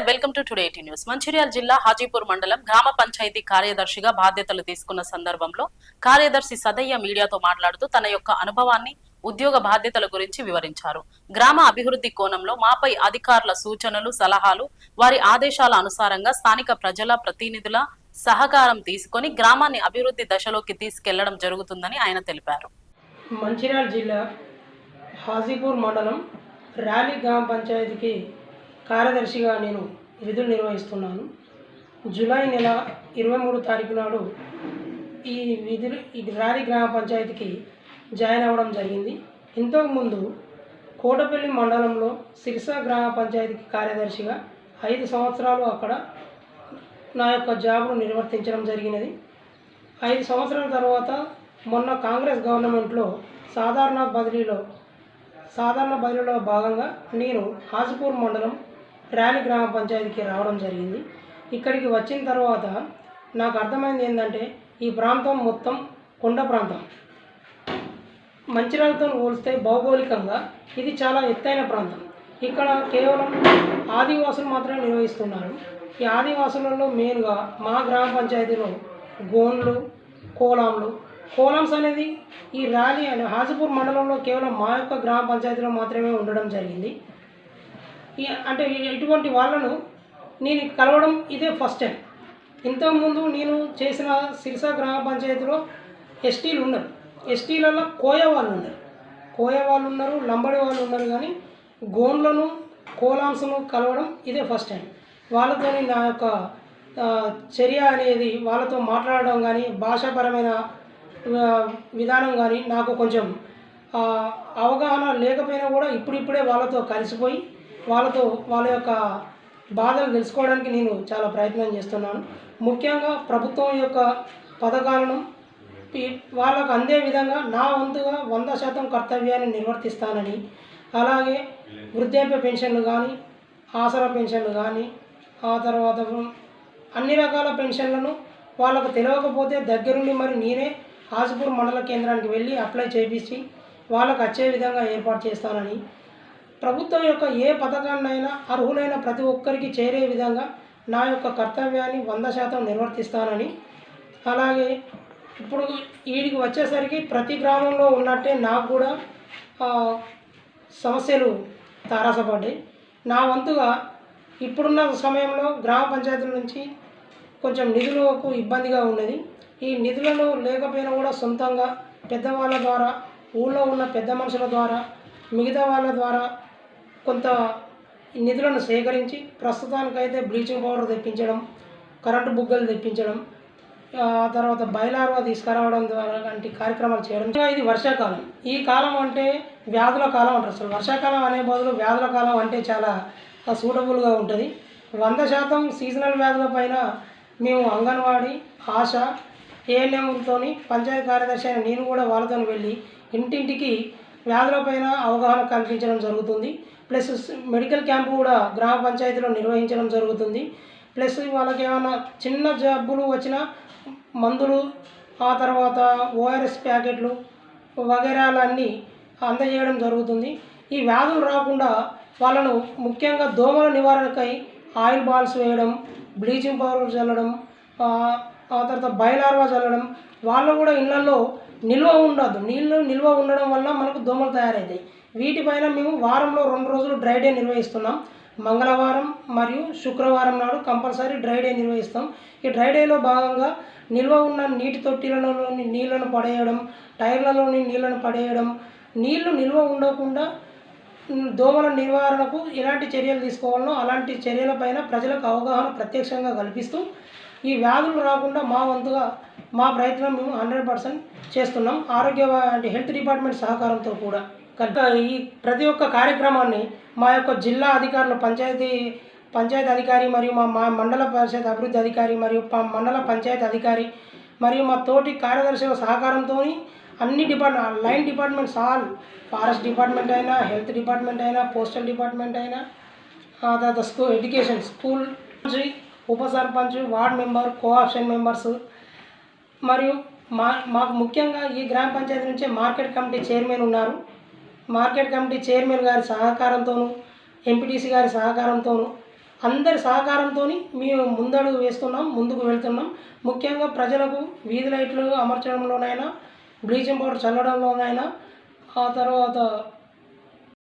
Welcome to today news. Mancherial జిల్లా హాజీపూర్ మండలం గ్రామ పంచాయతీ కార్యదర్శిగా బాధ్యతలు తీసుకున్న సందర్భంలో కార్యదర్శి సదయ్య మీడియాతో మాట్లాడుతూ తన యొక్క అనుభవాన్ని, ఉద్యోగ బాధ్యతల గురించి వివరించారు. గ్రామ అభివృద్ధి కోణంలో మాపై అధికారుల సూచనలు, సలహాలు, వారి ఆదేశాల అనుసారంగా స్థానిక ప్రజల ప్రతినిధుల సహకారం తీసుకొని గ్రామాన్ని అభివృద్ధి దశలోకి తీసుకెళ్లడం జరుగుతుందని ఆయన తెలిపారు. మంచిర్యాల జిల్లా హాజీపూర్ మండలం ర్యాలీ గ్రామ పంచాయతీకి కార్యదర్శిగా నేను విధులు నిర్వహిస్తున్నాను. జూలై నెల 23 తారీఖు నాడు ఈ ర్యాలీ గ్రామ పంచాయతీకి జాయిన్ అవ్వడం జరిగింది. ఇంతకుముందు కోటపల్లి మండలంలో సిరిస గ్రామ పంచాయతీకి కార్యదర్శిగా 5 సంవత్సరాలు అక్కడ నా యొక్క జాబ్ను నిర్వర్తించడం జరిగినది. 5 సంవత్సరాల తర్వాత మొన్న కాంగ్రెస్ గవర్నమెంట్లో సాధారణ బదిలీలో భాగంగా నేను హాజీపూర్ మండలం ర్యాలీ గ్రామ పంచాయతీకి రావడం జరిగింది. ఇక్కడికి వచ్చిన తర్వాత నాకు అర్థమైంది ఏంటంటే ఈ ప్రాంతం మొత్తం కొండ ప్రాంతం. మంచిర్యాలతో పోలిస్తే భౌగోళికంగా ఇది చాలా ఎత్తైన ప్రాంతం. ఇక్కడ కేవలం ఆదివాసులు మాత్రమే నిర్వహిస్తున్నారు. ఈ ఆదివాసులలో మెయిన్గా మా గ్రామ పంచాయతీలో గోండ్లు, కోలాంస్ అనేది ఈ ర్యాలీ హాజీపూర్ మండలంలో కేవలం మా యొక్క గ్రామ పంచాయతీలో మాత్రమే ఉండడం జరిగింది. అంటే ఇటువంటి వాళ్ళను నేను కలవడం ఇదే ఫస్ట్ టైం. ఇంతకుముందు నేను చేసిన సిరిస గ్రామ పంచాయతీలో ఎస్టీలు ఉన్నారు. ఎస్టీలలో కోయ వాళ్ళు ఉన్నారు, లంబడి వాళ్ళు ఉన్నారు. కానీ గోండ్లను, కోలాంస్ను కలవడం ఇదే ఫస్ట్ టైం. వాళ్ళతో నా యొక్క చర్య అనేది, వాళ్ళతో మాట్లాడడం కానీ, భాషాపరమైన విధానం కానీ నాకు కొంచెం అవగాహన లేకపోయినా కూడా ఇప్పుడిప్పుడే వాళ్ళతో కలిసిపోయి వాళ్ళ యొక్క బాధలు తెలుసుకోవడానికి నేను చాలా ప్రయత్నం చేస్తున్నాను. ముఖ్యంగా ప్రభుత్వం యొక్క పథకాలను వాళ్ళకు అందే విధంగా నా వంతుగా 100% కర్తవ్యాన్ని నిర్వర్తిస్తానని, అలాగే వృద్ధాప్య పెన్షన్లు కానీ, ఆసరా పెన్షన్లు కానీ, ఆ తర్వాత అన్ని రకాల పెన్షన్లను వాళ్ళకు తెలియకపోతే దగ్గరుండి మరి నేనే హాజీపూర్ మండల కేంద్రానికి వెళ్ళి అప్లై చేయించి వాళ్ళకు వచ్చే విధంగా ఏర్పాటు చేస్తానని, ప్రభుత్వం యొక్క ఏ పథకాన్నైనా అర్హులైన ప్రతి ఒక్కరికి చేరే విధంగా నా యొక్క కర్తవ్యాన్ని 100% నిర్వర్తిస్తానని, అలాగే ఇప్పుడు వీడికి వచ్చేసరికి ప్రతి గ్రామంలో ఉన్నట్టే నాకు కూడా సమస్యలు తారసపడ్డాయి. నా వంతుగా ఇప్పుడున్న సమయంలో గ్రామ పంచాయతీల నుంచి కొంచెం నిధులకు ఇబ్బందిగా ఉన్నది. ఈ నిధులను లేకపోయినా కూడా సొంతంగా పెద్దవాళ్ళ ద్వారా, ఊళ్ళో ఉన్న పెద్ద మనుషుల ద్వారా, మిగతా వాళ్ళ ద్వారా కొంత నిధులను సేకరించి ప్రస్తుతానికైతే బ్లీచింగ్ పౌడర్ తెప్పించడం, కరెంటు బుగ్గలు తెప్పించడం, తర్వాత బయలార్వా తీసుకురావడం ద్వారా వంటి కార్యక్రమాలు చేయడం. ఇది వర్షాకాలం. ఈ కాలం అంటే వ్యాధుల కాలం అంటారు. అసలు వర్షాకాలం అనే బదులు వ్యాధుల కాలం అంటే చాలా సూటబుల్గా ఉంటుంది. 100% సీజనల్ వ్యాధుల పైన మేము అంగన్వాడీ, ఆశా, ఏఎన్ఎంలతో పంచాయతీ కార్యదర్శి అయిన నేను కూడా వాళ్ళతో వెళ్ళి ఇంటింటికి వ్యాధులపైన అవగాహన కల్పించడం జరుగుతుంది. ప్లస్ మెడికల్ క్యాంపు కూడా గ్రామ పంచాయతీలో నిర్వహించడం జరుగుతుంది. ప్లస్ వాళ్ళకి ఏమైనా చిన్న జబ్బులు వచ్చినా మందులు, ఆ తర్వాత ఓఆర్ఎస్ ప్యాకెట్లు వగైరాలన్నీ అందజేయడం జరుగుతుంది. ఈ వ్యాధులు రాకుండా వాళ్ళను ముఖ్యంగా దోమల నివారణకై ఆయిల్ బాల్స్ వేయడం, బ్లీచింగ్ పౌడర్ చల్లడం, ఆ తర్వాత బయలార్వా చల్లడం. వాళ్ళు కూడా ఇళ్లలో నిల్వ ఉండదు. నీళ్ళు నిల్వ ఉండడం వల్ల మనకు దోమలు తయారవుతాయి. వీటిపైన మేము వారంలో 2 రోజులు డ్రై డే నిర్వహిస్తున్నాం. మంగళవారం మరియు శుక్రవారం నాడు కంపల్సరీ డ్రై డే నిర్వహిస్తాం. ఈ డ్రై డేలో భాగంగా నిల్వ ఉన్న నీటి తొట్టిలలోని నీళ్లను పడేయడం, టైర్లలోని నీళ్లను పడేయడం, నీళ్లు నిల్వ ఉండకుండా దోమల నివారణకు ఎలాంటి చర్యలు తీసుకోవాలనో అలాంటి చర్యలపైన ప్రజలకు అవగాహన ప్రత్యక్షంగా కల్పిస్తూ ఈ వ్యాధులు రాకుండా మా వంతుగా మా ప్రయత్నం మేము 100% చేస్తున్నాం. అంటే హెల్త్ డిపార్ట్మెంట్ సహకారంతో కూడా ఈ ప్రతి ఒక్క కార్యక్రమాన్ని మా యొక్క జిల్లా అధికారులు, పంచాయతీ అధికారి మరియు మా మండల పరిషత్ అభివృద్ధి అధికారి మరియు మండల పంచాయతీ అధికారి మరియు మా తోటి కార్యదర్శుల సహకారంతో అన్ని లైన్ డిపార్ట్మెంట్స్ ఫారెస్ట్ డిపార్ట్మెంట్ అయినా, హెల్త్ డిపార్ట్మెంట్ అయినా, పోస్టల్ డిపార్ట్మెంట్ అయినా, తర్వాత స్కూల్ ఉప sarpanch, ward member, co-option members మరియు మాకు ముఖ్యంగా ఈ గ్రామ పంచాయతీ నుంచే మార్కెట్ కమిటీ చైర్మన్ ఉన్నారు. మార్కెట్ కమిటీ చైర్మన్ గారి సహకారంతోనూ, ఎంపీటీసీ గారి సహకారంతోనూ అందరి సహకారంతో మేము ముందుకు వెళ్తున్నాం. ముఖ్యంగా ప్రజలకు వీధి లైట్లు అమర్చడంలోనైనా, బ్లీచింగ్ పౌడర్ చల్లడంలోనైనా, ఆ తర్వాత